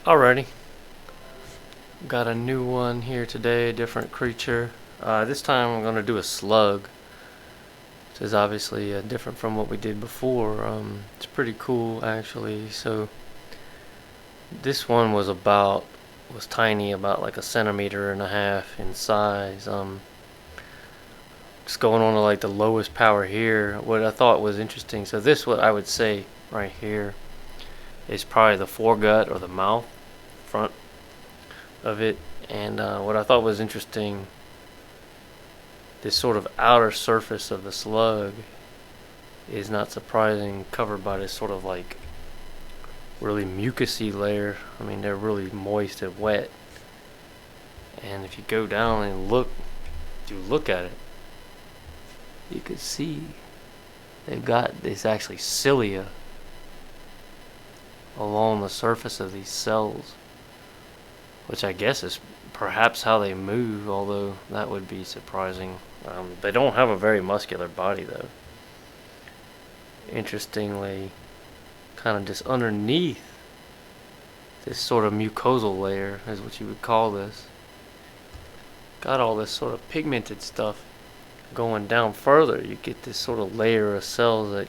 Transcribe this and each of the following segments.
Alrighty, got a new one here today, a different creature. This time I'm going to do a slug, which is obviously different from what we did before. It's pretty cool actually. So this one was tiny, about like a centimeter and a half in size. Just going on to like the lowest power here. What I thought was interesting. So this, what I would say right here, is probably the foregut or the mouth front of it. And what I thought was interesting, this sort of outer surface of the slug is not surprising, covered by this sort of like really mucousy layer. I mean, they're really moist and wet. And if you go down and look at it, you can see they've got this actually cilia along the surface of these cells, which I guess is perhaps how they move, although that would be surprising. They don't have a very muscular body, though. Interestingly, kind of just underneath this sort of mucosal layer, is what you would call this, got all this sort of pigmented stuff going down further. You get this sort of layer of cells that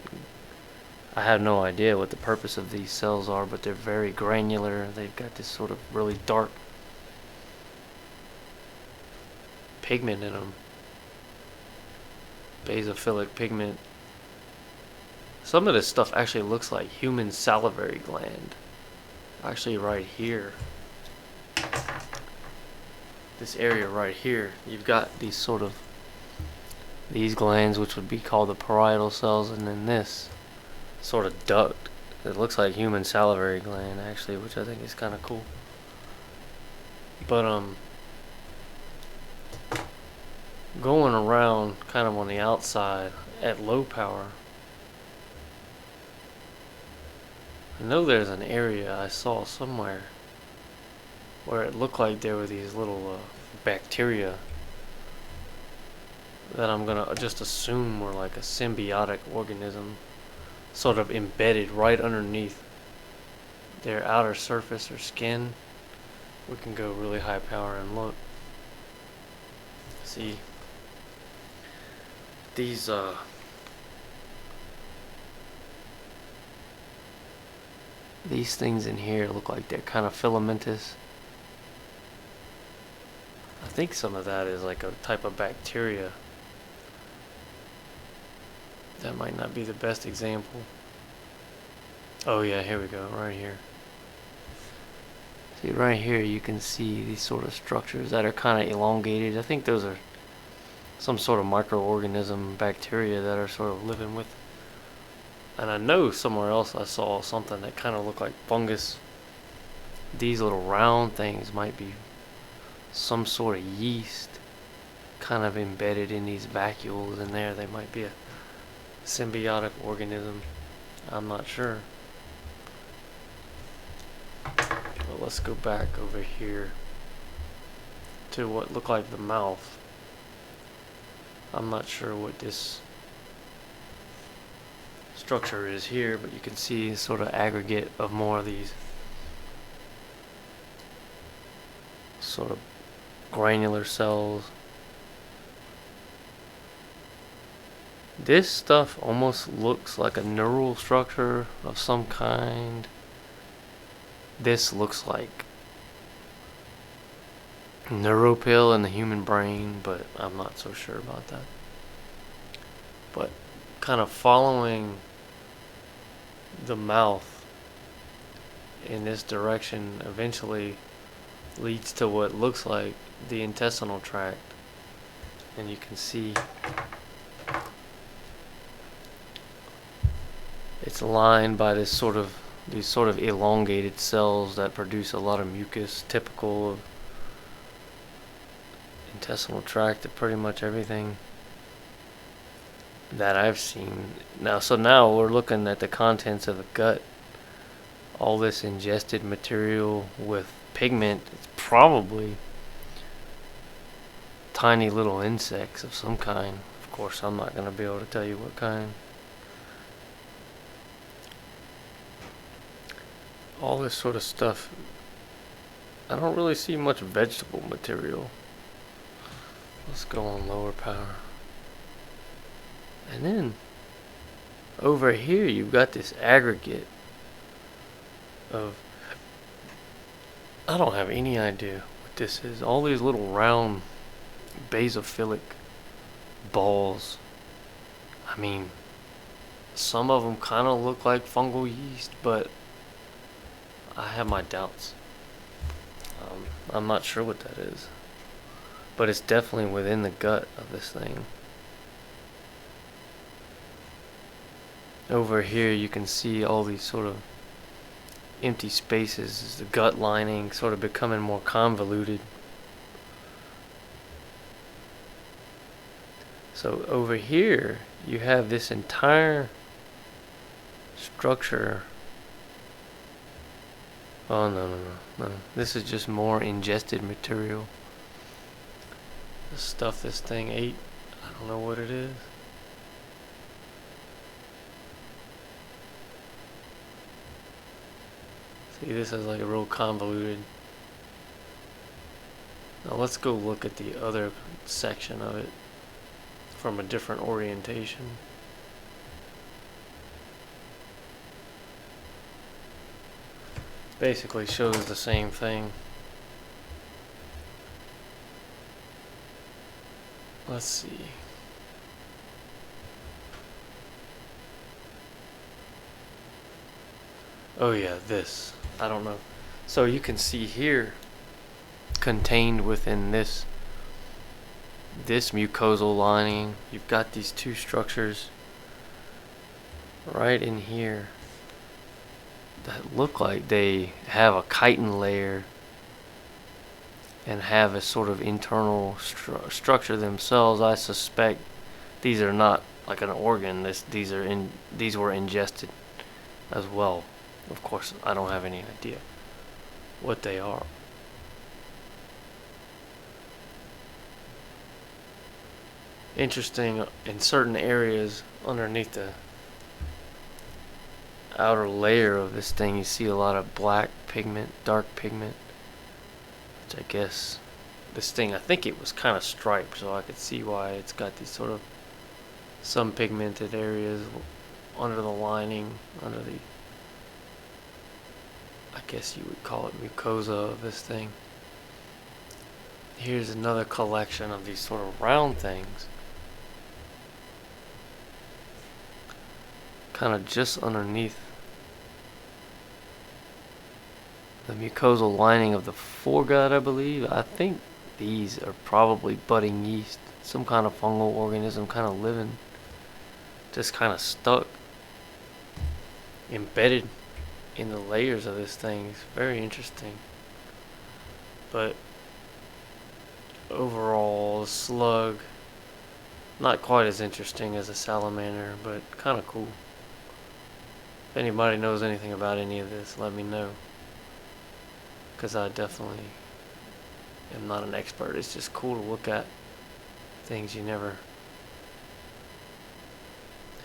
I have no idea what the purpose of these cells are, but they're very granular. They've got this sort of really dark pigment in them, basophilic pigment. Some of this stuff actually looks like human salivary gland. Actually, right here, this area right here, you've got these glands, which would be called the parietal cells, and then this sort of duct. It looks like human salivary gland, actually, which I think is kind of cool. But going around kind of on the outside at low power, I know there's an area I saw somewhere where it looked like there were these little bacteria that I'm gonna just assume were like a symbiotic organism, sort of embedded right underneath their outer surface or skin. We can go really high power and look. See, these things in here look like they're kind of filamentous. I think some of that is like a type of bacteria. That might not be the best example. Oh yeah, here we go, right here. See, right here you can see these sort of structures that are kind of elongated. I think those are some sort of microorganism, bacteria that are sort of living with. And I know somewhere else I saw something that kind of looked like fungus. These little round things might be some sort of yeast kind of embedded in these vacuoles in there. They might be a symbiotic organism. I'm not sure. But let's go back over here to what looked like the mouth. I'm not sure what this structure is here, but you can see sort of aggregate of more of these sort of granular cells. This stuff almost looks like a neural structure of some kind. This looks like neuropil in the human brain, but I'm not so sure about that. But kind of following the mouth in this direction eventually leads to what looks like the intestinal tract. And you can see it's lined by these sort of elongated cells that produce a lot of mucus, typical of intestinal tract of pretty much everything that I've seen. So now we're looking at the contents of the gut. All this ingested material with pigment. It's probably tiny little insects of some kind. Of course, I'm not going to be able to tell you what kind. All this sort of stuff I don't really see much vegetable material. Let's go on lower power. And then over here you've got this aggregate of, I don't have any idea what this is. All these little round basophilic balls. I mean, some of them kind of look like fungal yeast, but I have my doubts. I'm not sure what that is, but it's definitely within the gut of this thing. Over here you can see all these sort of empty spaces as the gut lining sort of becoming more convoluted. So over here you have this entire structure. Oh no. This is just more ingested material. The stuff this thing ate. I don't know what it is. See, this is like a real convoluted. Now let's go look at the other section of it from a different orientation. Basically shows the same thing. Let's see. Oh yeah, this. I don't know. So you can see here, contained within this mucosal lining, you've got these two structures right in here that look like they have a chitin layer and have a sort of internal structure themselves. I suspect these are not like an organ. These were ingested as well. Of course, I don't have any idea what they are. Interesting, in certain areas underneath the outer layer of this thing, you see a lot of black pigment, dark pigment, which I guess this thing, I think it was kind of striped, so I could see why it's got these sort of some pigmented areas under the lining, under the, I guess you would call it mucosa of this thing. Here's another collection of these sort of round things, kind of just underneath the mucosal lining of the foregut, I believe. I think these are probably budding yeast, some kind of fungal organism kind of living, just kind of stuck, embedded in the layers of this thing. It's very interesting. But overall, the slug, not quite as interesting as a salamander, but kind of cool. If anybody knows anything about any of this, let me know, because I definitely am not an expert. It's just cool to look at things you never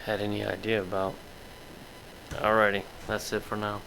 had any idea about. Alrighty, that's it for now.